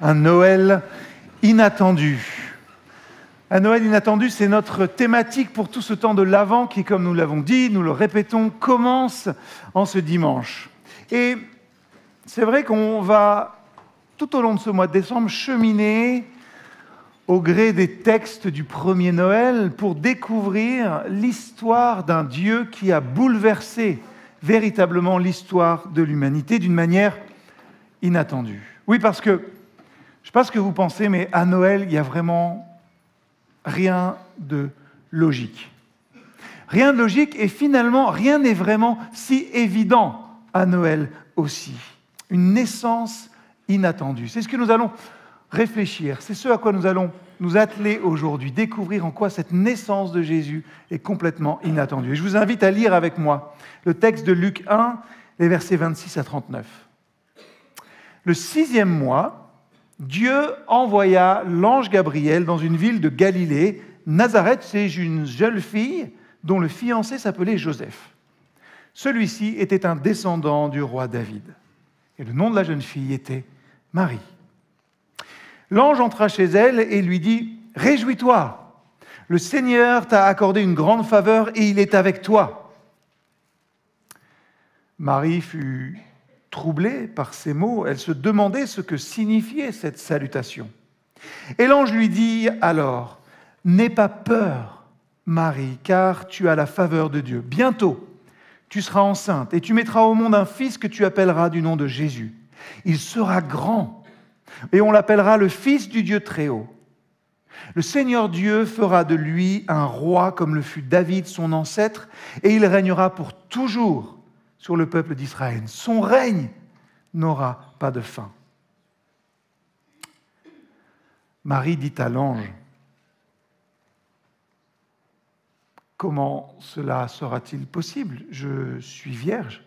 Un Noël inattendu. Un Noël inattendu, c'est notre thématique pour tout ce temps de l'Avent qui, comme nous l'avons dit, nous le répétons, commence en ce dimanche. Et c'est vrai qu'on va, tout au long de ce mois de décembre, cheminer au gré des textes du premier Noël pour découvrir l'histoire d'un Dieu qui a bouleversé véritablement l'histoire de l'humanité d'une manière inattendue. Oui, parce que je ne sais pas ce que vous pensez, mais à Noël, il n'y a vraiment rien de logique. Rien de logique et finalement, rien n'est vraiment si évident à Noël aussi. Une naissance inattendue. C'est ce que nous allons réfléchir, c'est ce à quoi nous allons nous atteler aujourd'hui, découvrir en quoi cette naissance de Jésus est complètement inattendue. Et je vous invite à lire avec moi le texte de Luc 1, les versets 26 à 39. Le 6e mois, Dieu envoya l'ange Gabriel dans une ville de Galilée. Nazareth, c'est une jeune fille dont le fiancé s'appelait Joseph. Celui-ci était un descendant du roi David. Et le nom de la jeune fille était Marie. L'ange entra chez elle et lui dit « Réjouis-toi, le Seigneur t'a accordé une grande faveur et il est avec toi. » Marie fut troublée par ces mots, elle se demandait ce que signifiait cette salutation. Et l'ange lui dit alors, « N'aie pas peur, Marie, car tu as la faveur de Dieu. Bientôt, tu seras enceinte et tu mettras au monde un fils que tu appelleras du nom de Jésus. Il sera grand et on l'appellera le Fils du Dieu Très-Haut. Le Seigneur Dieu fera de lui un roi comme le fut David, son ancêtre, et il régnera pour toujours sur le peuple d'Israël. Son règne n'aura pas de fin. » Marie dit à l'ange, « Comment cela sera-t-il possible ? Je suis vierge. »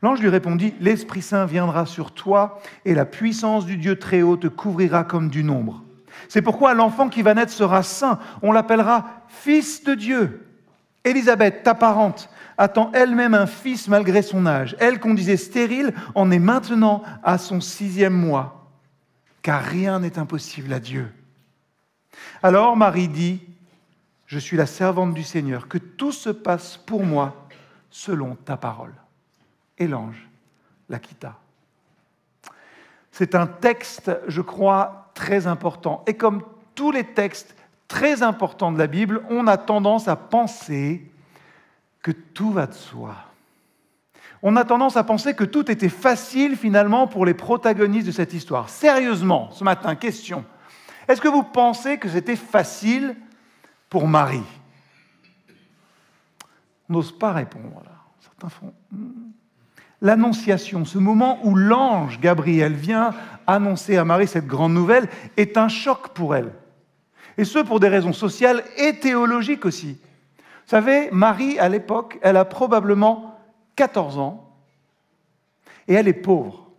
L'ange lui répondit, « L'Esprit Saint viendra sur toi et la puissance du Dieu Très-Haut te couvrira comme d'une ombre. C'est pourquoi l'enfant qui va naître sera saint. On l'appellera Fils de Dieu. Élisabeth, ta parente, attend elle-même un fils malgré son âge. Elle qu'on disait stérile en est maintenant à son 6e mois, car rien n'est impossible à Dieu. » Alors Marie dit, « Je suis la servante du Seigneur, que tout se passe pour moi selon ta parole. » Et l'ange la quitta. C'est un texte, je crois, très important. Et comme tous les textes très importants de la Bible, on a tendance à penser que tout va de soi. On a tendance à penser que tout était facile finalement pour les protagonistes de cette histoire. Sérieusement, ce matin, question. Est-ce que vous pensez que c'était facile pour Marie ? On n'ose pas répondre là. Certains font... L'annonciation, ce moment où l'ange Gabriel vient annoncer à Marie cette grande nouvelle, est un choc pour elle. Et ce, pour des raisons sociales et théologiques aussi. Vous savez, Marie, à l'époque, elle a probablement 14 ans et elle est pauvre.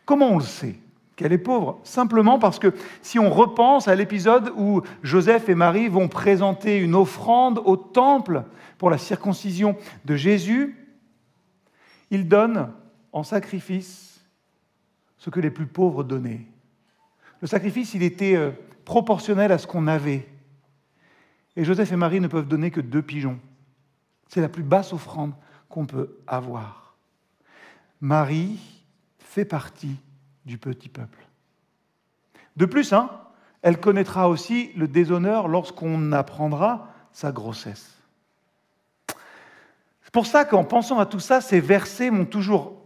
Comment on le sait qu'elle est pauvre ? Simplement parce que si on repense à l'épisode où Joseph et Marie vont présenter une offrande au temple pour la circoncision de Jésus, ils donnent en sacrifice ce que les plus pauvres donnaient. Le sacrifice, il était proportionnel à ce qu'on avait. Et Joseph et Marie ne peuvent donner que 2 pigeons. C'est la plus basse offrande qu'on peut avoir. Marie fait partie du petit peuple. De plus, elle connaîtra aussi le déshonneur lorsqu'on apprendra sa grossesse. C'est pour ça qu'en pensant à tout ça, ces versets m'ont toujours,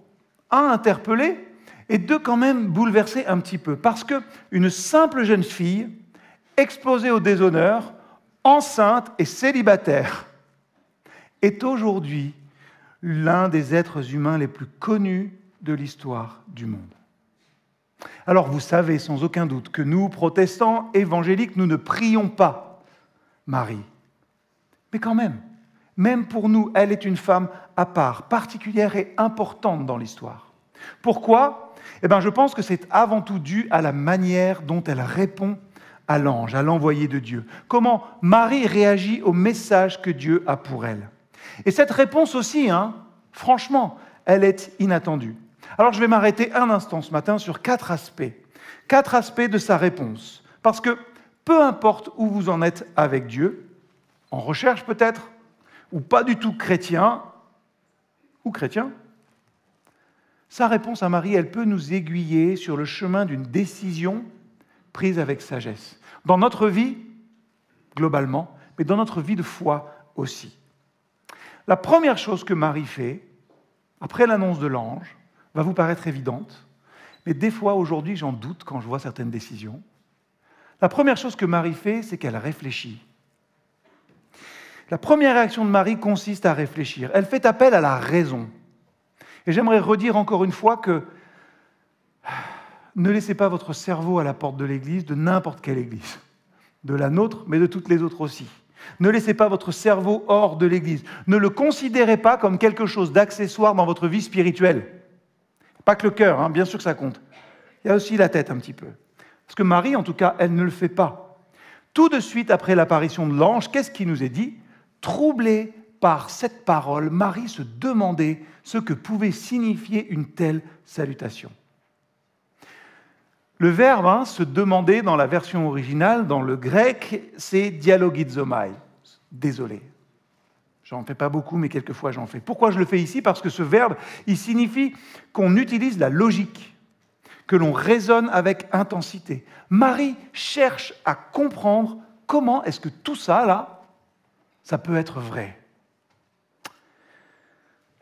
interpellé et quand même bouleversé un petit peu. Parce qu'une simple jeune fille, exposée au déshonneur, enceinte et célibataire, est aujourd'hui l'un des êtres humains les plus connus de l'histoire du monde. Alors vous savez sans aucun doute que nous, protestants évangéliques, nous ne prions pas Marie. Mais quand même pour nous, elle est une femme à part, particulière et importante dans l'histoire. Pourquoi ? Je pense que c'est avant tout dû à la manière dont elle répond à l'ange, à l'envoyé de Dieu. Comment Marie réagit au message que Dieu a pour elle. Et cette réponse aussi, franchement, elle est inattendue. Alors je vais m'arrêter un instant ce matin sur 4 aspects. 4 aspects de sa réponse. Parce que peu importe où vous en êtes avec Dieu, en recherche peut-être, ou pas du tout chrétien, ou chrétien, sa réponse à Marie, elle peut nous aiguiller sur le chemin d'une décision prise avec sagesse. Dans notre vie, globalement, mais dans notre vie de foi aussi. La première chose que Marie fait, après l'annonce de l'ange, va vous paraître évidente, mais des fois, aujourd'hui, j'en doute quand je vois certaines décisions. La première chose que Marie fait, c'est qu'elle réfléchit. La première réaction de Marie consiste à réfléchir. Elle fait appel à la raison. Et j'aimerais redire encore une fois que ne laissez pas votre cerveau à la porte de l'église, de n'importe quelle église, de la nôtre, mais de toutes les autres aussi. Ne laissez pas votre cerveau hors de l'église. Ne le considérez pas comme quelque chose d'accessoire dans votre vie spirituelle. Pas que le cœur, hein, bien sûr que ça compte. Il y a aussi la tête un petit peu. Parce que Marie, en tout cas, elle ne le fait pas. Tout de suite après l'apparition de l'ange, qu'est-ce qui nous est dit ? Troublée par cette parole, Marie se demandait ce que pouvait signifier une telle salutation. Le verbe se demander dans la version originale, dans le grec, c'est dialogizomai. Désolé. J'en fais pas beaucoup, mais quelquefois j'en fais. Pourquoi je le fais ici ? Parce que ce verbe, il signifie qu'on utilise la logique, que l'on raisonne avec intensité. Marie cherche à comprendre comment est-ce que tout ça, là, ça peut être vrai.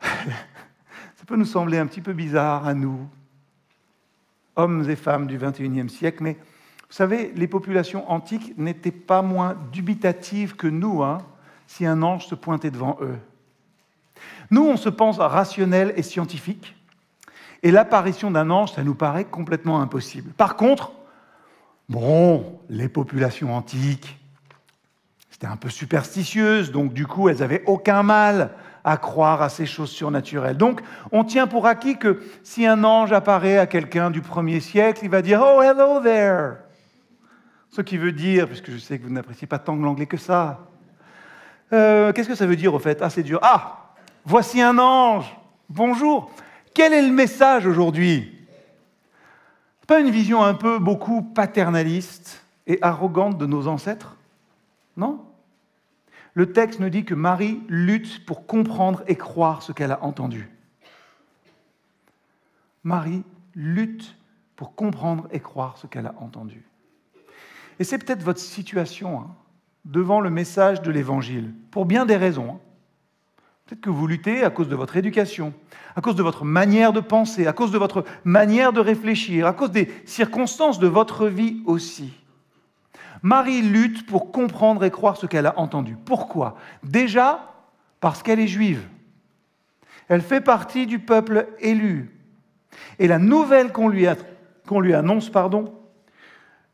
Ça peut nous sembler un petit peu bizarre à nous, hommes et femmes du XXIe siècle, mais vous savez, les populations antiques n'étaient pas moins dubitatives que nous, si un ange se pointait devant eux. Nous, on se pense rationnel et scientifique, et l'apparition d'un ange, ça nous paraît complètement impossible. Par contre, les populations antiques, c'était un peu superstitieuses, donc du coup, elles n'avaient aucun mal à croire à ces choses surnaturelles. Donc, on tient pour acquis que si un ange apparaît à quelqu'un du 1er siècle, il va dire « Oh, hello there !» Ce qui veut dire, puisque je sais que vous n'appréciez pas tant l'anglais que ça, qu'est-ce que ça veut dire au fait ? Ah, c'est dur. Ah, voici un ange. Bonjour. Quel est le message aujourd'hui ? Pas une vision un peu beaucoup paternaliste et arrogante de nos ancêtres ? Non ? Le texte nous dit que Marie lutte pour comprendre et croire ce qu'elle a entendu. Marie lutte pour comprendre et croire ce qu'elle a entendu. Et c'est peut-être votre situation devant le message de l'Évangile, pour bien des raisons. Peut-être que vous luttez à cause de votre éducation, à cause de votre manière de penser, à cause de votre manière de réfléchir, à cause des circonstances de votre vie aussi. Marie lutte pour comprendre et croire ce qu'elle a entendu. Pourquoi ? Déjà, parce qu'elle est juive. Elle fait partie du peuple élu. Et la nouvelle qu'on lui annonce,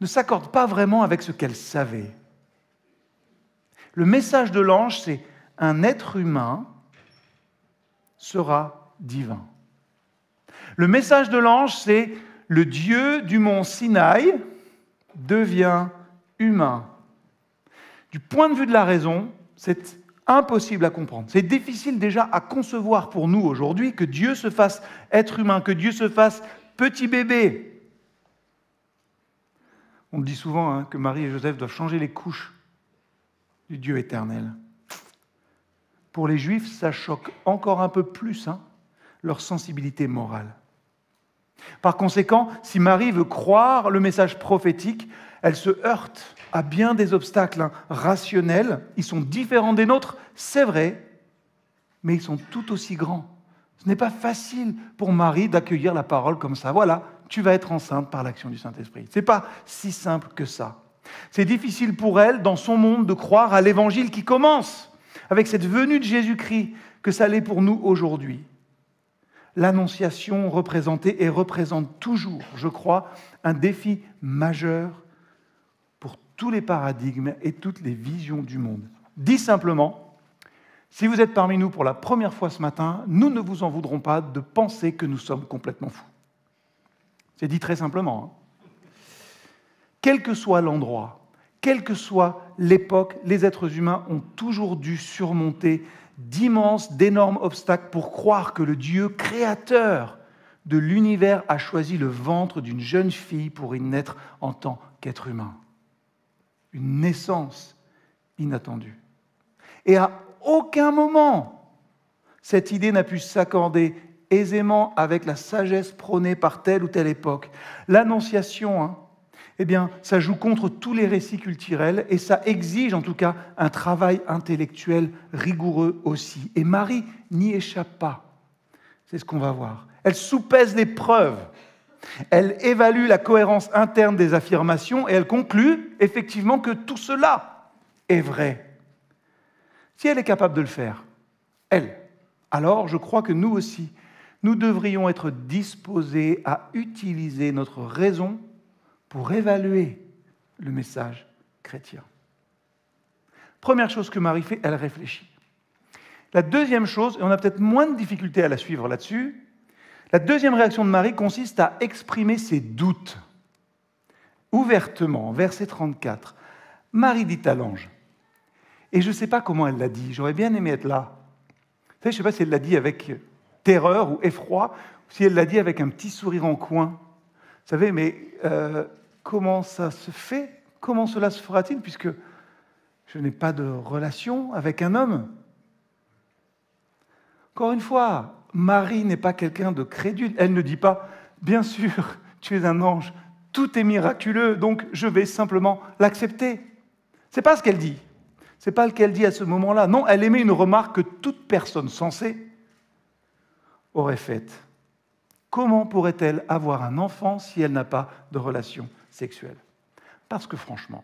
ne s'accorde pas vraiment avec ce qu'elle savait. Le message de l'ange, c'est « un être humain sera divin ». Le message de l'ange, c'est « le Dieu du mont Sinaï devient humain ». Du point de vue de la raison, c'est impossible à comprendre. C'est difficile déjà à concevoir pour nous aujourd'hui que Dieu se fasse être humain, que Dieu se fasse petit bébé. On dit souvent que Marie et Joseph doivent changer les couches du Dieu éternel. Pour les Juifs, ça choque encore un peu plus leur sensibilité morale. Par conséquent, si Marie veut croire le message prophétique, elle se heurte à bien des obstacles rationnels. Ils sont différents des nôtres, c'est vrai, mais ils sont tout aussi grands. Ce n'est pas facile pour Marie d'accueillir la parole comme ça. Voilà, tu vas être enceinte par l'action du Saint-Esprit. Ce n'est pas si simple que ça. C'est difficile pour elle, dans son monde, de croire à l'Évangile qui commence avec cette venue de Jésus-Christ, que ça l'est pour nous aujourd'hui. L'Annonciation représentait et représente toujours, je crois, un défi majeur pour tous les paradigmes et toutes les visions du monde. Dit simplement, si vous êtes parmi nous pour la première fois ce matin, nous ne vous en voudrons pas de penser que nous sommes complètement fous. C'est dit très simplement. Quel que soit l'endroit, quelle que soit l'époque, les êtres humains ont toujours dû surmonter d'énormes obstacles pour croire que le Dieu créateur de l'univers a choisi le ventre d'une jeune fille pour y naître en tant qu'être humain. Une naissance inattendue. Et à aucun moment, cette idée n'a pu s'accorder aisément avec la sagesse prônée par telle ou telle époque. L'Annonciation, eh bien, ça joue contre tous les récits culturels et ça exige en tout cas un travail intellectuel rigoureux aussi. Et Marie n'y échappe pas. C'est ce qu'on va voir. Elle soupèse les preuves. Elle évalue la cohérence interne des affirmations et elle conclut effectivement que tout cela est vrai. Si elle est capable de le faire, elle, alors je crois que nous aussi, nous devrions être disposés à utiliser notre raison pour évaluer le message chrétien. Première chose que Marie fait, elle réfléchit. La deuxième chose, et on a peut-être moins de difficultés à la suivre là-dessus, la deuxième réaction de Marie consiste à exprimer ses doutes. Ouvertement, verset 34, Marie dit à l'ange, et je ne sais pas comment elle l'a dit, j'aurais bien aimé être là. Vous savez, je ne sais pas si elle l'a dit avec terreur ou effroi, ou si elle l'a dit avec un petit sourire en coin. Vous savez, mais comment ça se fait? Comment cela se fera-t-il, puisque je n'ai pas de relation avec un homme? Encore une fois, Marie n'est pas quelqu'un de crédule. Elle ne dit pas, bien sûr, tu es un ange, tout est miraculeux, donc je vais simplement l'accepter. Ce n'est pas ce qu'elle dit. Ce n'est pas ce qu'elle dit à ce moment-là. Non, elle émet une remarque que toute personne sensée aurait faite. Comment pourrait-elle avoir un enfant si elle n'a pas de relation sexuelle? Parce que franchement,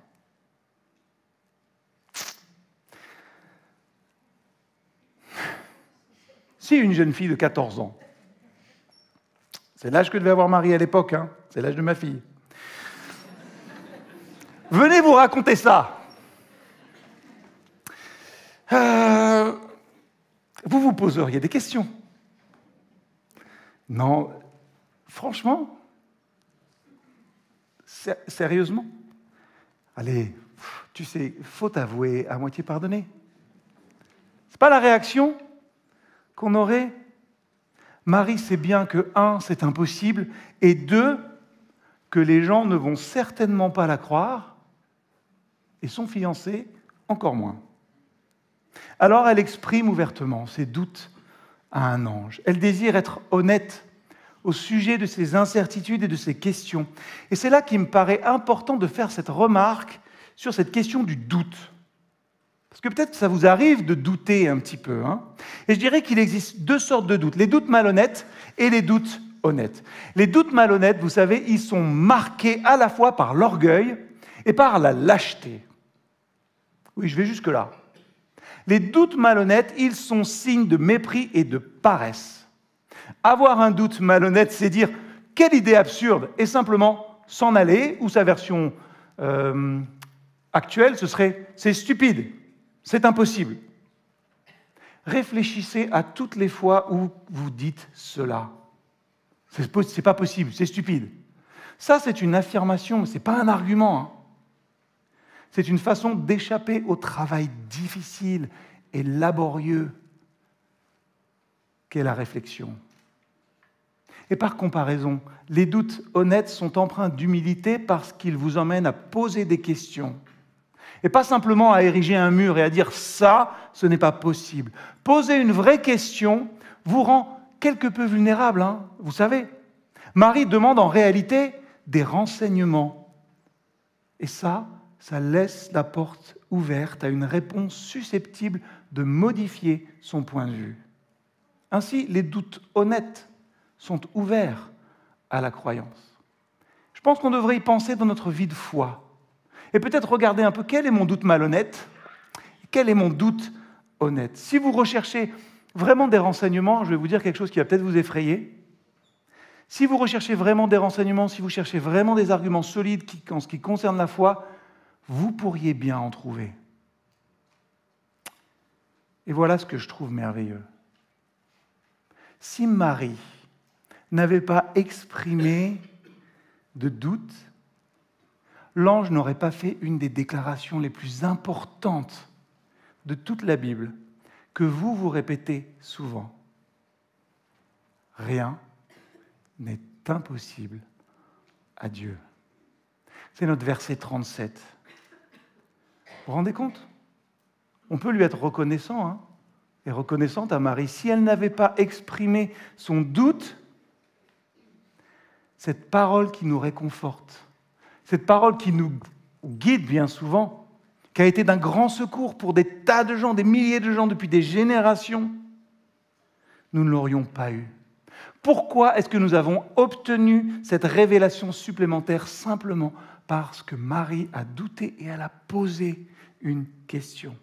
si une jeune fille de 14 ans, c'est l'âge que devait avoir Marie à l'époque, c'est l'âge de ma fille, venez vous raconter ça, vous vous poseriez des questions. Non, franchement, sérieusement, allez, tu sais, faut avouer, à moitié pardonner. C'est pas la réaction qu'on aurait. Marie sait bien que, 1, c'est impossible, et 2, que les gens ne vont certainement pas la croire, et son fiancé, encore moins. Alors elle exprime ouvertement ses doutes à un ange. Elle désire être honnête au sujet de ses incertitudes et de ses questions. Et c'est là qu'il me paraît important de faire cette remarque sur cette question du doute. Parce que peut-être que ça vous arrive de douter un petit peu. Et je dirais qu'il existe 2 sortes de doutes, les doutes malhonnêtes et les doutes honnêtes. Les doutes malhonnêtes, vous savez, ils sont marqués à la fois par l'orgueil et par la lâcheté. Oui, je vais jusque-là. Les doutes malhonnêtes, ils sont signes de mépris et de paresse. Avoir un doute malhonnête, c'est dire « quelle idée absurde » et simplement s'en aller, ou sa version actuelle, ce serait « c'est stupide ». C'est impossible. Réfléchissez à toutes les fois où vous dites cela. C'est pas possible, c'est stupide. Ça, c'est une affirmation, mais ce n'est pas un argument. C'est une façon d'échapper au travail difficile et laborieux qu'est la réflexion. Et par comparaison, les doutes honnêtes sont empreints d'humilité parce qu'ils vous emmènent à poser des questions. Et pas simplement à ériger un mur et à dire « ça, ce n'est pas possible ». Poser une vraie question vous rend quelque peu vulnérable, vous savez. Marie demande en réalité des renseignements. Et ça laisse la porte ouverte à une réponse susceptible de modifier son point de vue. Ainsi, les doutes honnêtes sont ouverts à la croyance. Je pense qu'on devrait y penser dans notre vie de foi. Et peut-être regarder un peu quel est mon doute malhonnête, quel est mon doute honnête. Si vous recherchez vraiment des renseignements, je vais vous dire quelque chose qui va peut-être vous effrayer. Si vous recherchez vraiment des renseignements, si vous cherchez vraiment des arguments solides en ce qui concerne la foi, vous pourriez bien en trouver. Et voilà ce que je trouve merveilleux. Si Marie n'avait pas exprimé de doute, l'ange n'aurait pas fait une des déclarations les plus importantes de toute la Bible, que vous répétez souvent. Rien n'est impossible à Dieu. C'est notre verset 37. Vous vous rendez compte? On peut lui être reconnaissant, et reconnaissante à Marie. Si elle n'avait pas exprimé son doute, cette parole qui nous réconforte, cette parole qui nous guide bien souvent, qui a été d'un grand secours pour des tas de gens, des milliers de gens depuis des générations, nous ne l'aurions pas eu. Pourquoi est-ce que nous avons obtenu cette révélation supplémentaire? Simplement parce que Marie a douté et elle a posé une question.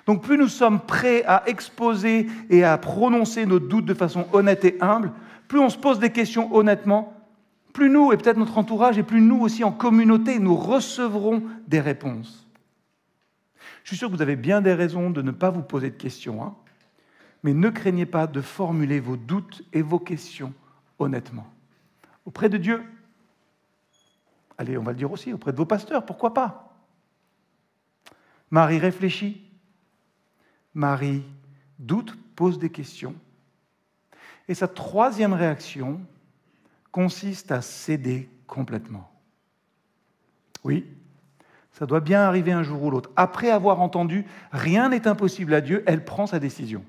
Donc plus nous sommes prêts à exposer et à prononcer nos doutes de façon honnête et humble, plus on se pose des questions honnêtement, plus nous, et peut-être notre entourage, et plus nous aussi en communauté, nous recevrons des réponses. Je suis sûr que vous avez bien des raisons de ne pas vous poser de questions, mais ne craignez pas de formuler vos doutes et vos questions honnêtement. Auprès de Dieu. Allez, on va le dire aussi, auprès de vos pasteurs, pourquoi pas? Marie réfléchit. Marie doute, pose des questions. Et sa troisième réaction consiste à céder complètement. Oui, ça doit bien arriver un jour ou l'autre. Après avoir entendu « rien n'est impossible à Dieu », elle prend sa décision.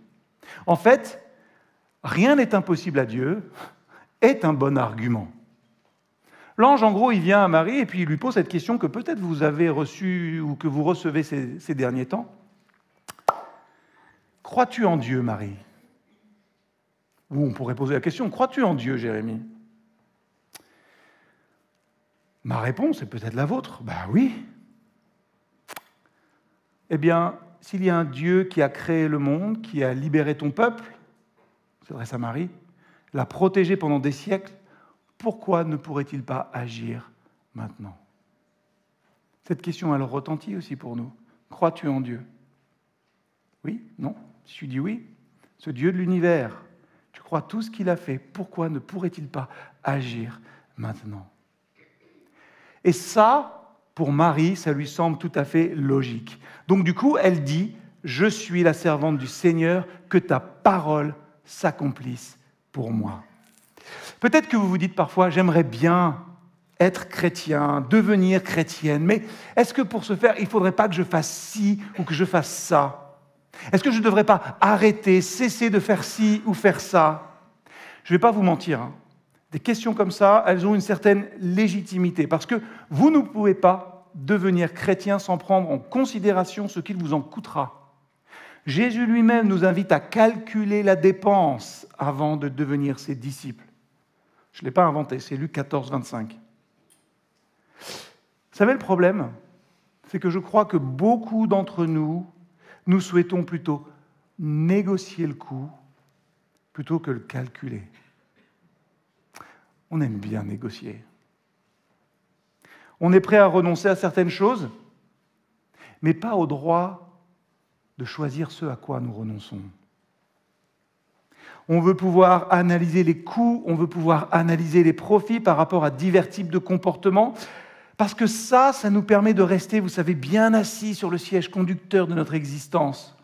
En fait, « rien n'est impossible à Dieu » est un bon argument. L'ange, en gros, il vient à Marie et puis il lui pose cette question que peut-être vous avez reçue ou que vous recevez ces derniers temps. « Crois-tu en Dieu, Marie ?» Ou on pourrait poser la question, « Crois-tu en Dieu, Jérémie ?» Ma réponse est peut-être la vôtre. Ben oui. Eh bien, s'il y a un Dieu qui a créé le monde, qui a libéré ton peuple, s'adresse à Marie, l'a protégé pendant des siècles, pourquoi ne pourrait-il pas agir maintenant? Cette question, elle retentit aussi pour nous. Crois-tu en Dieu? Oui? Non? Si tu dis oui, ce Dieu de l'univers, tu crois tout ce qu'il a fait, pourquoi ne pourrait-il pas agir maintenant? Et ça, pour Marie, ça lui semble tout à fait logique. Donc du coup, elle dit, « Je suis la servante du Seigneur, que ta parole s'accomplisse pour moi. » Peut-être que vous vous dites parfois, « J'aimerais bien être chrétien, devenir chrétienne, mais est-ce que pour ce faire, il ne faudrait pas que je fasse ci ou que je fasse ça? Est-ce que je ne devrais pas arrêter, cesser de faire ci ou faire ça ?» Je ne vais pas vous mentir, des questions comme ça, elles ont une certaine légitimité, parce que vous ne pouvez pas devenir chrétien sans prendre en considération ce qu'il vous en coûtera. Jésus lui-même nous invite à calculer la dépense avant de devenir ses disciples. Je ne l'ai pas inventé, c'est Luc 14, 25. Vous savez, le problème, c'est que je crois que beaucoup d'entre nous, nous souhaitons plutôt négocier le coût plutôt que le calculer. On aime bien négocier. On est prêt à renoncer à certaines choses, mais pas au droit de choisir ce à quoi nous renonçons. On veut pouvoir analyser les coûts, on veut pouvoir analyser les profits par rapport à divers types de comportements, parce que ça nous permet de rester, vous savez, bien assis sur le siège conducteur de notre existence.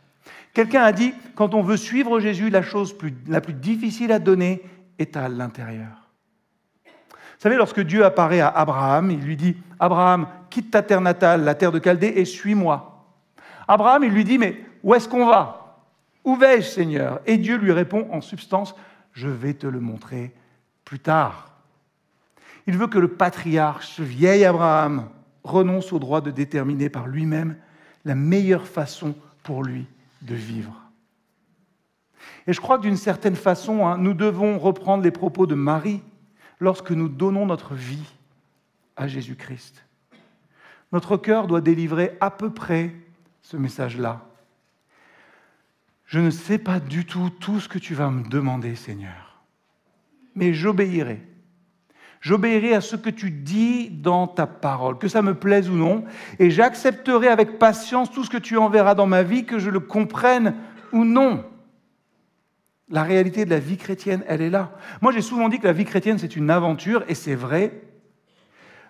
Quelqu'un a dit, quand on veut suivre Jésus, la chose la plus difficile à donner est à l'intérieur. Vous savez, lorsque Dieu apparaît à Abraham, il lui dit « Abraham, quitte ta terre natale, la terre de Chaldée, et suis-moi. » Abraham, il lui dit « Mais où est-ce qu'on va? Où vais-je, Seigneur ?» Et Dieu lui répond en substance « Je vais te le montrer plus tard. » Il veut que le patriarche, ce vieil Abraham, renonce au droit de déterminer par lui-même la meilleure façon pour lui de vivre. Et je crois que d'une certaine façon, nous devons reprendre les propos de Marie lorsque nous donnons notre vie à Jésus-Christ. Notre cœur doit délivrer à peu près ce message-là. Je ne sais pas du tout ce que tu vas me demander, Seigneur, mais j'obéirai. J'obéirai à ce que tu dis dans ta parole, que ça me plaise ou non, et j'accepterai avec patience tout ce que tu enverras dans ma vie, que je le comprenne ou non. La réalité de la vie chrétienne, elle est là. Moi, j'ai souvent dit que la vie chrétienne, c'est une aventure, et c'est vrai.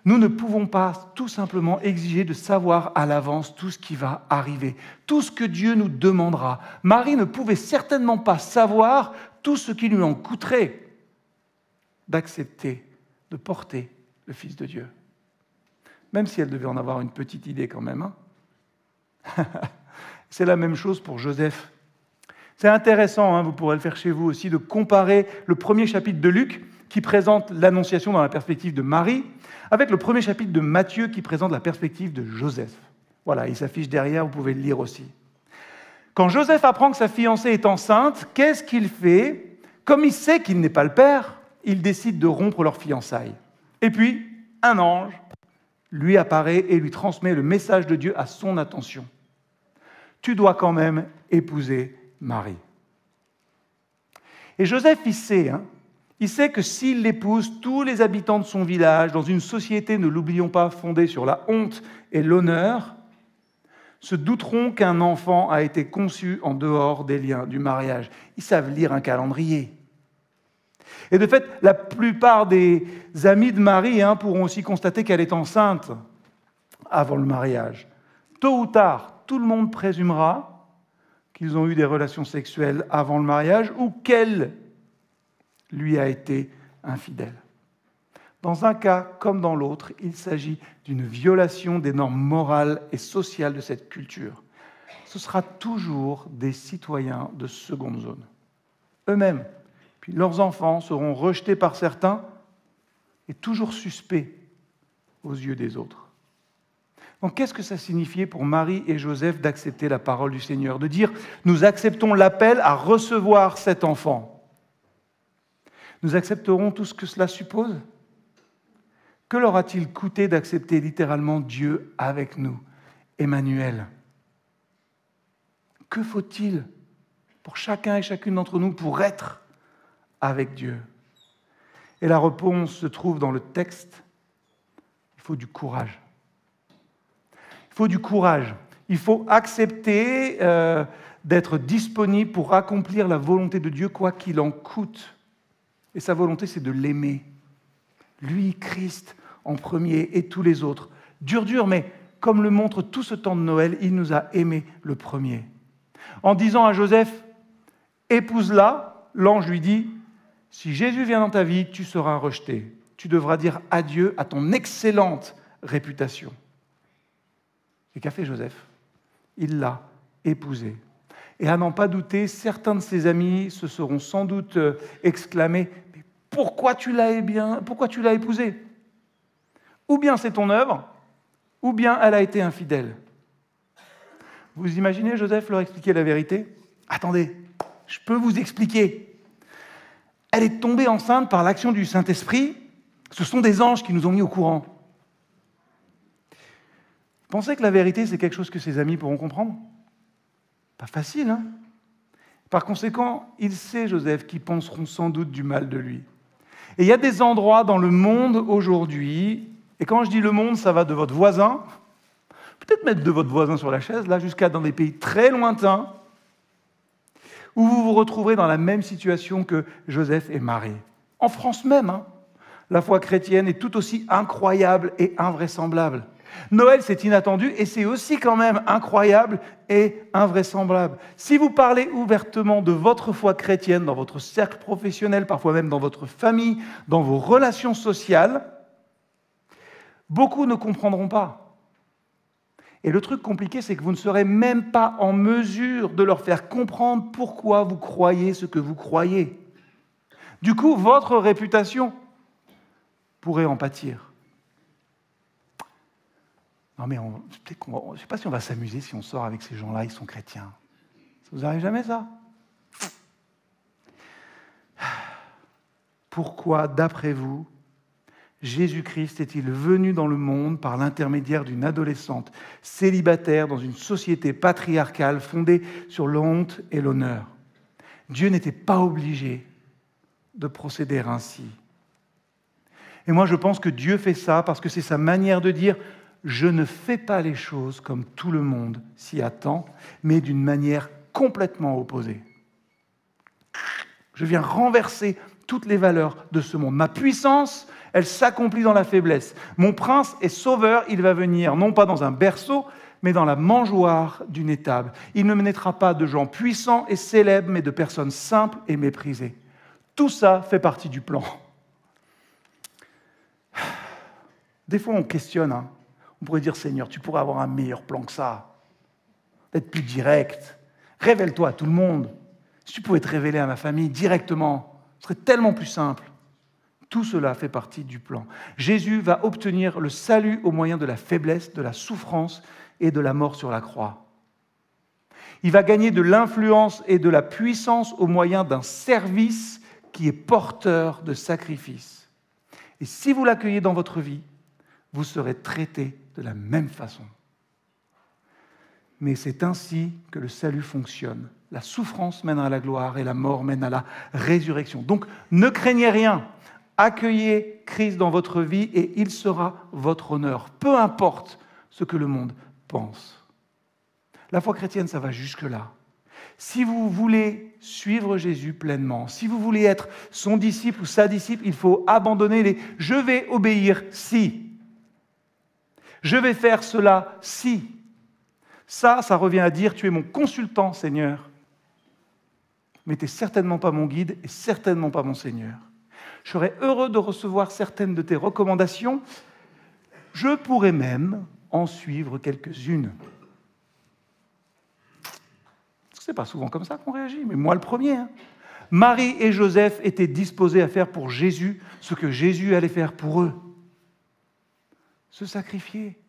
Nous ne pouvons pas tout simplement exiger de savoir à l'avance tout ce qui va arriver, tout ce que Dieu nous demandera. Marie ne pouvait certainement pas savoir tout ce qui lui en coûterait. d'accepter, de porter le Fils de Dieu. Même si elle devait en avoir une petite idée quand même. C'est la même chose pour Joseph. C'est intéressant, vous pourrez le faire chez vous aussi, de comparer le premier chapitre de Luc, qui présente l'Annonciation dans la perspective de Marie, avec le premier chapitre de Matthieu, qui présente la perspective de Joseph. Voilà, il s'affiche derrière, vous pouvez le lire aussi. Quand Joseph apprend que sa fiancée est enceinte, qu'est-ce qu'il fait? Comme il sait qu'il n'est pas le père, il décide de rompre leurs fiançailles. Et puis, un ange lui apparaît et lui transmet le message de Dieu à son attention. Tu dois quand même épouser Marie. Et Joseph, il sait que s'il l'épouse, tous les habitants de son village, dans une société, ne l'oublions pas, fondée sur la honte et l'honneur, se douteront qu'un enfant a été conçu en dehors des liens du mariage. Ils savent lire un calendrier. Et de fait, la plupart des amis de Marie pourront aussi constater qu'elle est enceinte avant le mariage. Tôt ou tard, tout le monde présumera qu'ils ont eu des relations sexuelles avant le mariage ou qu'elle lui a été infidèle. Dans un cas comme dans l'autre, il s'agit d'une violation des normes morales et sociales de cette culture. Ce sera toujours des citoyens de seconde zone. Eux-mêmes, puis leurs enfants seront rejetés par certains et toujours suspects aux yeux des autres. Donc, qu'est-ce que ça signifiait pour Marie et Joseph d'accepter la parole du Seigneur, de dire « Nous acceptons l'appel à recevoir cet enfant ». Nous accepterons tout ce que cela suppose? Que leur a-t-il coûté d'accepter littéralement Dieu avec nous, Emmanuel? Que faut-il pour chacun et chacune d'entre nous pour être avec Dieu? Et la réponse se trouve dans le texte. Il faut du courage. Il faut du courage. Il faut accepter d'être disponible pour accomplir la volonté de Dieu, quoi qu'il en coûte. Et sa volonté, c'est de l'aimer. Lui, Christ, en premier, et tous les autres. Dur, mais comme le montre tout ce temps de Noël, il nous a aimés le premier. En disant à Joseph, épouse-la, l'ange lui dit, si Jésus vient dans ta vie, tu seras rejeté. Tu devras dire adieu à ton excellente réputation. Et qu'a fait Joseph? Il l'a épousée. Et à n'en pas douter, certains de ses amis se seront sans doute exclamés, mais pourquoi tu l'as épousée? Ou bien c'est ton œuvre, ou bien elle a été infidèle. Vous imaginez Joseph leur expliquer la vérité? Attendez, je peux vous expliquer. Elle est tombée enceinte par l'action du Saint-Esprit. Ce sont des anges qui nous ont mis au courant. Vous pensez que la vérité, c'est quelque chose que ses amis pourront comprendre? Pas facile, hein? Par conséquent, il sait, Joseph, qu'ils penseront sans doute du mal de lui. Et il y a des endroits dans le monde aujourd'hui, et quand je dis le monde, ça va de votre voisin, peut-être mettre de votre voisin sur la chaise, là, jusqu'à dans des pays très lointains, où vous vous retrouverez dans la même situation que Joseph et Marie. En France même, la foi chrétienne est tout aussi incroyable et invraisemblable. Noël, c'est inattendu et c'est aussi quand même incroyable et invraisemblable. Si vous parlez ouvertement de votre foi chrétienne dans votre cercle professionnel, parfois même dans votre famille, dans vos relations sociales, beaucoup ne comprendront pas. Et le truc compliqué, c'est que vous ne serez même pas en mesure de leur faire comprendre pourquoi vous croyez ce que vous croyez. Du coup, votre réputation pourrait en pâtir. Non mais je ne sais pas si on va s'amuser si on sort avec ces gens-là, ils sont chrétiens. Ça vous arrive jamais ça? Pourquoi, d'après vous, Jésus-Christ est-il venu dans le monde par l'intermédiaire d'une adolescente célibataire dans une société patriarcale fondée sur l'honte et l'honneur? Dieu n'était pas obligé de procéder ainsi. Et moi je pense que Dieu fait ça parce que c'est sa manière de dire « Je ne fais pas les choses comme tout le monde s'y attend, mais d'une manière complètement opposée. Je viens renverser toutes les valeurs de ce monde. Ma puissance, elle s'accomplit dans la faiblesse. Mon prince est sauveur, il va venir non pas dans un berceau, mais dans la mangeoire d'une étable. Il ne me naîtra pas de gens puissants et célèbres, mais de personnes simples et méprisées. » Tout ça fait partie du plan. Des fois, on questionne. Hein. On pourrait dire, Seigneur, tu pourrais avoir un meilleur plan que ça. Être plus direct. Révèle-toi à tout le monde. Si tu pouvais te révéler à ma famille directement, ce serait tellement plus simple. Tout cela fait partie du plan. Jésus va obtenir le salut au moyen de la faiblesse, de la souffrance et de la mort sur la croix. Il va gagner de l'influence et de la puissance au moyen d'un service qui est porteur de sacrifice. Et si vous l'accueillez dans votre vie, vous serez traité de la même façon. Mais c'est ainsi que le salut fonctionne. La souffrance mène à la gloire et la mort mène à la résurrection. Donc, ne craignez rien. Accueillez Christ dans votre vie et il sera votre honneur, peu importe ce que le monde pense. La foi chrétienne, ça va jusque-là. Si vous voulez suivre Jésus pleinement, si vous voulez être son disciple ou sa disciple, il faut abandonner les « je vais obéir si ». Je vais faire cela si. Ça revient à dire « tu es mon consultant, Seigneur ». Mais tu n'es certainement pas mon guide et certainement pas mon Seigneur. Je serais heureux de recevoir certaines de tes recommandations. Je pourrais même en suivre quelques-unes. Ce n'est pas souvent comme ça qu'on réagit, mais moi le premier. Hein. Marie et Joseph étaient disposés à faire pour Jésus ce que Jésus allait faire pour eux. Se sacrifier.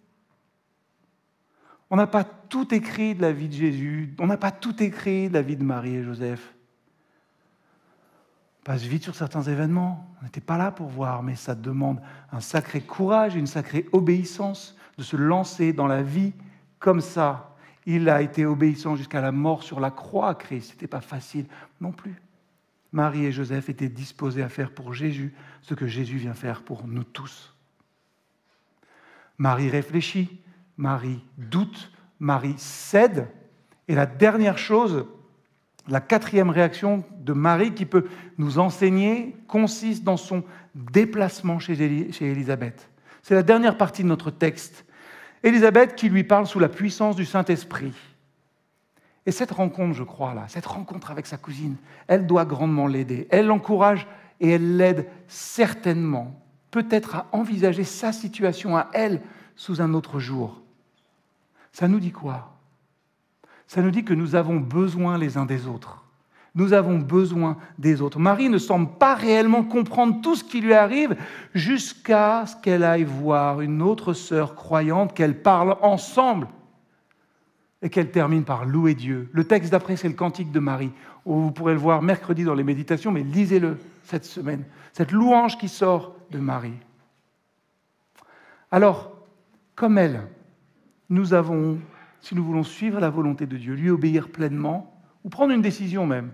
On n'a pas tout écrit de la vie de Jésus, on n'a pas tout écrit de la vie de Marie et Joseph. On passe vite sur certains événements, on n'était pas là pour voir, mais ça demande un sacré courage, une sacrée obéissance de se lancer dans la vie comme ça. Il a été obéissant jusqu'à la mort sur la croix, Christ. Ce n'était pas facile non plus. Marie et Joseph étaient disposés à faire pour Jésus ce que Jésus vient faire pour nous tous. Marie réfléchit, Marie doute, Marie cède. Et la dernière chose, la quatrième réaction de Marie qui peut nous enseigner consiste dans son déplacement chez Élisabeth. C'est la dernière partie de notre texte. Élisabeth qui lui parle sous la puissance du Saint-Esprit. Et cette rencontre, je crois, là, cette rencontre avec sa cousine, elle doit grandement l'aider. Elle l'encourage et elle l'aide certainement, peut-être à envisager sa situation à elle sous un autre jour. Ça nous dit quoi ? Ça nous dit que nous avons besoin les uns des autres. Nous avons besoin des autres. Marie ne semble pas réellement comprendre tout ce qui lui arrive jusqu'à ce qu'elle aille voir une autre sœur croyante, qu'elle parle ensemble et qu'elle termine par louer Dieu. Le texte d'après, c'est le Cantique de Marie. Vous pourrez le voir mercredi dans les méditations, mais lisez-le cette semaine. Cette louange qui sort de Marie. Alors, comme elle, nous avons, si nous voulons suivre la volonté de Dieu, lui obéir pleinement, ou prendre une décision même,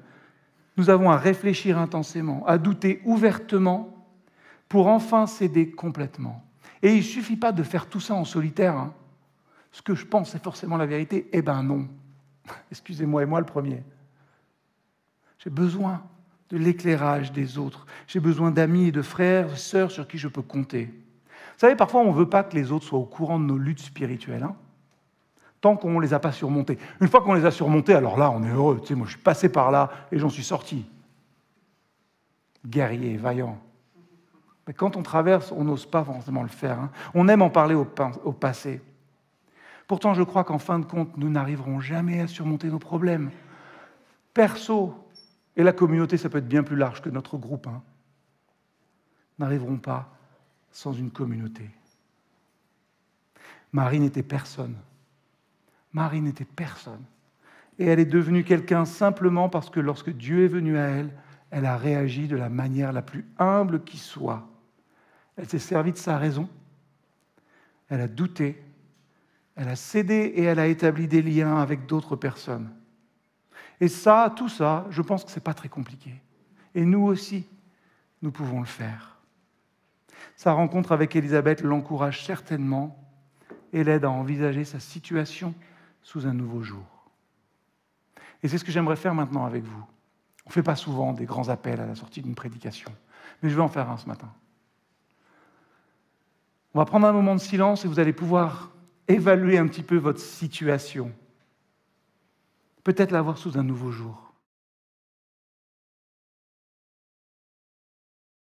nous avons à réfléchir intensément, à douter ouvertement, pour enfin céder complètement. Et il ne suffit pas de faire tout ça en solitaire. Hein. Ce que je pense, c'est forcément la vérité. Eh bien non. Excusez-moi, et moi le premier. J'ai besoin de l'éclairage des autres. J'ai besoin d'amis et de frères, de sœurs sur qui je peux compter. Vous savez, parfois, on ne veut pas que les autres soient au courant de nos luttes spirituelles. Hein, tant qu'on ne les a pas surmontées. Une fois qu'on les a surmontées, alors là, on est heureux. Tu sais, moi, je suis passé par là et j'en suis sorti. Guerrier, vaillant. Mais quand on traverse, on n'ose pas forcément le faire. Hein. On aime en parler au passé. Pourtant, je crois qu'en fin de compte, nous n'arriverons jamais à surmonter nos problèmes. Perso, et la communauté, ça peut être bien plus large que notre groupe, hein, n'arriveront pas sans une communauté. Marie n'était personne. Marie n'était personne. Et elle est devenue quelqu'un simplement parce que lorsque Dieu est venu à elle, elle a réagi de la manière la plus humble qui soit. Elle s'est servie de sa raison, elle a douté, elle a cédé et elle a établi des liens avec d'autres personnes. Et ça, tout ça, je pense que ce n'est pas très compliqué. Et nous aussi, nous pouvons le faire. Sa rencontre avec Élisabeth l'encourage certainement et l'aide à envisager sa situation sous un nouveau jour. Et c'est ce que j'aimerais faire maintenant avec vous. On ne fait pas souvent des grands appels à la sortie d'une prédication, mais je vais en faire un ce matin. On va prendre un moment de silence et vous allez pouvoir évaluer un petit peu votre situation. Peut-être la voir sous un nouveau jour.